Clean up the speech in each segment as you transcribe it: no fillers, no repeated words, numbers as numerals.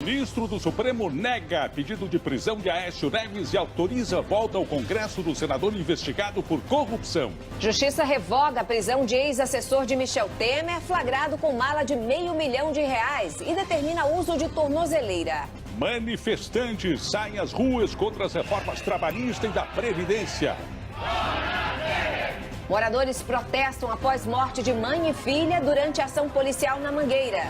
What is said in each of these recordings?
Ministro do Supremo nega pedido de prisão de Aécio Neves e autoriza volta ao Congresso do senador investigado por corrupção. Justiça revoga a prisão de ex-assessor de Michel Temer, flagrado com mala de R$500 mil e determina uso de tornozeleira. Manifestantes saem às ruas contra as reformas trabalhistas e da Previdência. Moradores protestam após morte de mãe e filha durante ação policial na Mangueira.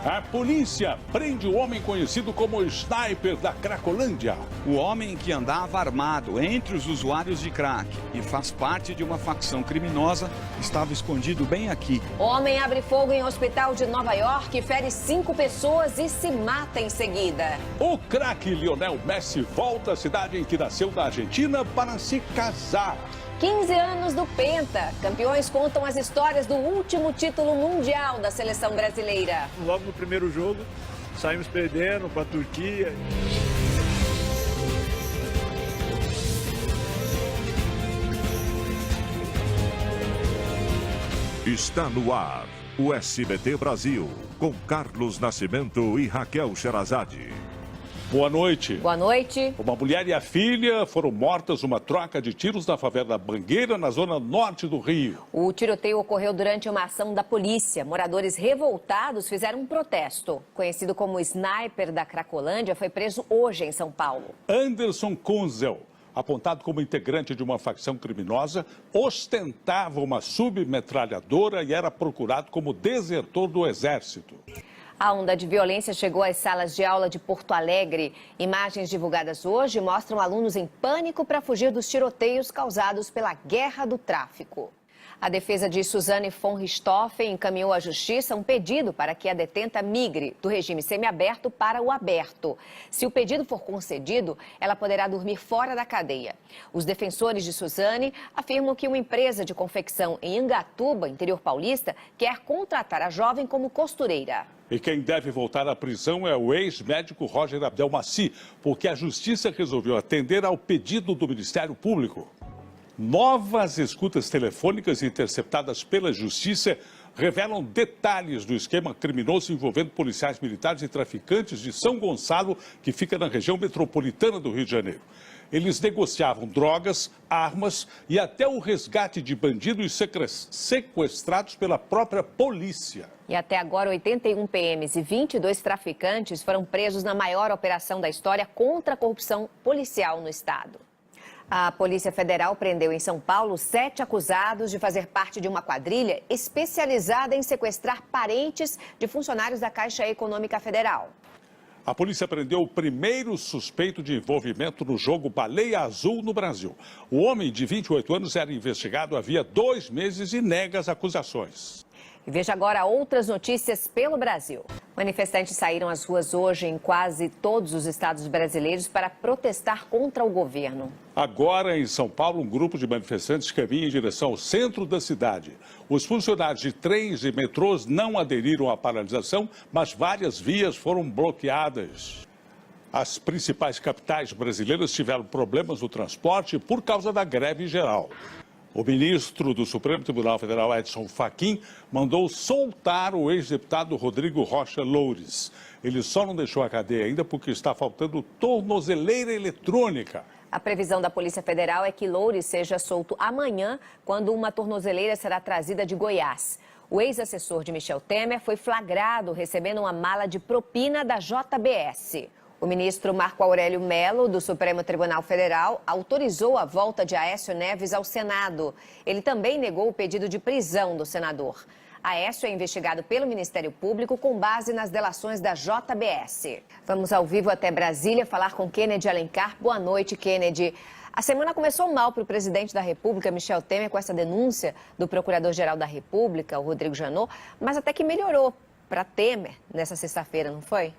A polícia prende o homem conhecido como Sniper da Cracolândia. O homem que andava armado entre os usuários de crack e faz parte de uma facção criminosa estava escondido bem aqui. Homem abre fogo em hospital de Nova York, fere 5 pessoas e se mata em seguida. O craque Lionel Messi volta à cidade em que nasceu na Argentina para se casar. 15 anos do Penta. Campeões contam as histórias do último título mundial da seleção brasileira. Logo no primeiro jogo, saímos perdendo com a Turquia. Está no ar o SBT Brasil, com Carlos Nascimento e Raquel Sherazade. Boa noite. Boa noite. Uma mulher e a filha foram mortas numa troca de tiros na favela Mangueira, na zona norte do Rio. O tiroteio ocorreu durante uma ação da polícia. Moradores revoltados fizeram um protesto. Conhecido como Sniper da Cracolândia, foi preso hoje em São Paulo. Anderson Kunzel, apontado como integrante de uma facção criminosa, ostentava uma submetralhadora e era procurado como desertor do Exército. A onda de violência chegou às salas de aula de Porto Alegre. Imagens divulgadas hoje mostram alunos em pânico para fugir dos tiroteios causados pela guerra do tráfico. A defesa de Suzane von Richthofen encaminhou à justiça um pedido para que a detenta migre do regime semiaberto para o aberto. Se o pedido for concedido, ela poderá dormir fora da cadeia. Os defensores de Suzane afirmam que uma empresa de confecção em Angatuba, interior paulista, quer contratar a jovem como costureira. E quem deve voltar à prisão é o ex-médico Roger Abdelmaci, porque a justiça resolveu atender ao pedido do Ministério Público. Novas escutas telefônicas interceptadas pela Justiça revelam detalhes do esquema criminoso envolvendo policiais militares e traficantes de São Gonçalo, que fica na região metropolitana do Rio de Janeiro. Eles negociavam drogas, armas e até o resgate de bandidos sequestrados pela própria polícia. E até agora, 81 PMs e 22 traficantes foram presos na maior operação da história contra a corrupção policial no estado. A Polícia Federal prendeu em São Paulo 7 acusados de fazer parte de uma quadrilha especializada em sequestrar parentes de funcionários da Caixa Econômica Federal. A polícia prendeu o primeiro suspeito de envolvimento no jogo Baleia Azul no Brasil. O homem de 28 anos era investigado havia 2 meses e nega as acusações. E veja agora outras notícias pelo Brasil. Manifestantes saíram às ruas hoje em quase todos os estados brasileiros para protestar contra o governo. Agora, em São Paulo, um grupo de manifestantes caminha em direção ao centro da cidade. Os funcionários de trens e metrôs não aderiram à paralisação, mas várias vias foram bloqueadas. As principais capitais brasileiras tiveram problemas no transporte por causa da greve geral. O ministro do Supremo Tribunal Federal, Edson Fachin, mandou soltar o ex-deputado Rodrigo Rocha Loures. Ele só não deixou a cadeia ainda porque está faltando tornozeleira eletrônica. A previsão da Polícia Federal é que Loures seja solto amanhã, quando uma tornozeleira será trazida de Goiás. O ex-assessor de Michel Temer foi flagrado recebendo uma mala de propina da JBS. O ministro Marco Aurélio Mello, do Supremo Tribunal Federal, autorizou a volta de Aécio Neves ao Senado. Ele também negou o pedido de prisão do senador. Aécio é investigado pelo Ministério Público com base nas delações da JBS. Vamos ao vivo até Brasília falar com Kennedy Alencar. Boa noite, Kennedy. A semana começou mal para o presidente da República, Michel Temer, com essa denúncia do Procurador-Geral da República, o Rodrigo Janot, mas até que melhorou para Temer nessa sexta-feira, não foi?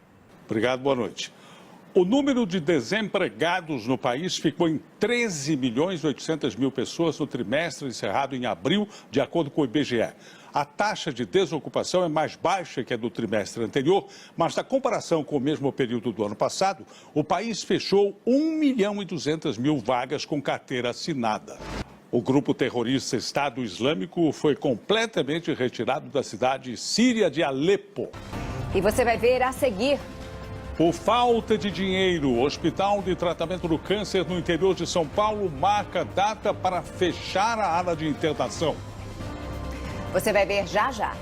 Obrigado, boa noite. O número de desempregados no país ficou em 13.800.000 pessoas no trimestre encerrado em abril, de acordo com o IBGE. A taxa de desocupação é mais baixa que a do trimestre anterior, mas na comparação com o mesmo período do ano passado, o país fechou 1.200.000 vagas com carteira assinada. O grupo terrorista Estado Islâmico foi completamente retirado da cidade síria de Alepo. E você vai ver a seguir. Por falta de dinheiro, o Hospital de Tratamento do Câncer no interior de São Paulo marca data para fechar a ala de internação. Você vai ver já já.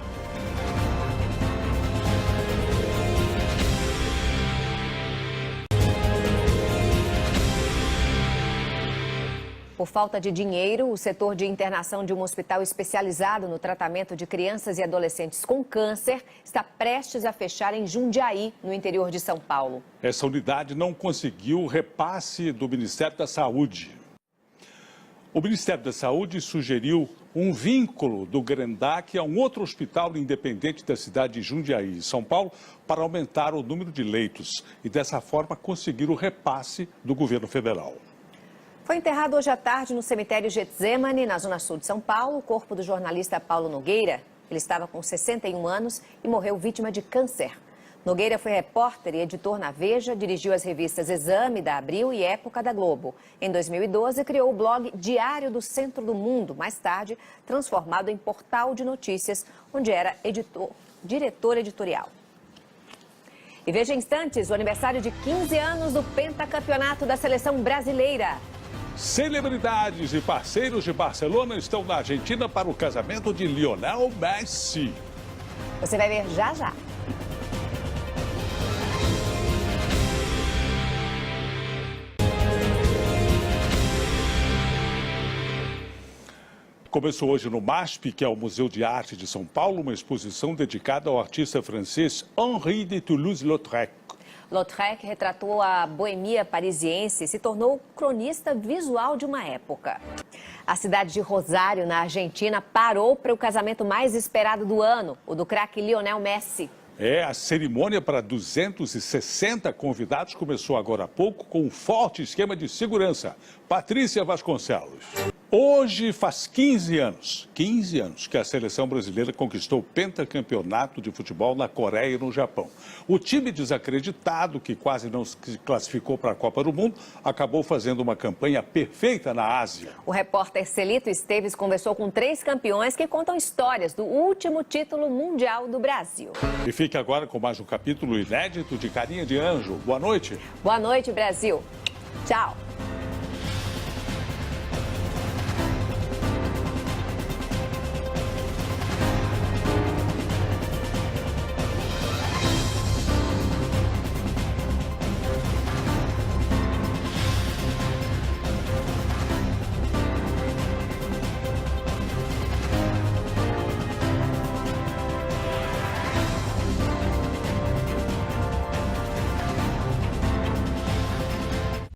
Por falta de dinheiro, o setor de internação de um hospital especializado no tratamento de crianças e adolescentes com câncer está prestes a fechar em Jundiaí, no interior de São Paulo. Essa unidade não conseguiu o repasse do Ministério da Saúde. O Ministério da Saúde sugeriu um vínculo do Grendac a um outro hospital independente da cidade de Jundiaí, São Paulo, para aumentar o número de leitos e, dessa forma, conseguir o repasse do governo federal. Foi enterrado hoje à tarde no cemitério Getsemane, na zona sul de São Paulo, o corpo do jornalista Paulo Nogueira. Ele estava com 61 anos e morreu vítima de câncer. Nogueira foi repórter e editor na Veja, dirigiu as revistas Exame, da Abril e Época, da Globo. Em 2012, criou o blog Diário do Centro do Mundo, mais tarde transformado em portal de notícias, onde era diretor editorial. E veja em instantes o aniversário de 15 anos do pentacampeonato da seleção brasileira. Celebridades e parceiros de Barcelona estão na Argentina para o casamento de Lionel Messi. Você vai ver já já. Começou hoje no MASP, que é o Museu de Arte de São Paulo, uma exposição dedicada ao artista francês Henri de Toulouse-Lautrec. Lautrec retratou a boemia parisiense e se tornou cronista visual de uma época. A cidade de Rosário, na Argentina, parou para o casamento mais esperado do ano, o do craque Lionel Messi. A cerimônia para 260 convidados começou agora há pouco com um forte esquema de segurança. Patrícia Vasconcelos. Hoje faz 15 anos que a seleção brasileira conquistou o pentacampeonato de futebol na Coreia e no Japão. O time desacreditado, que quase não se classificou para a Copa do Mundo, acabou fazendo uma campanha perfeita na Ásia. O repórter Celito Esteves conversou com 3 campeões que contam histórias do último título mundial do Brasil. E fique agora com mais um capítulo inédito de Carinha de Anjo. Boa noite. Boa noite, Brasil. Tchau.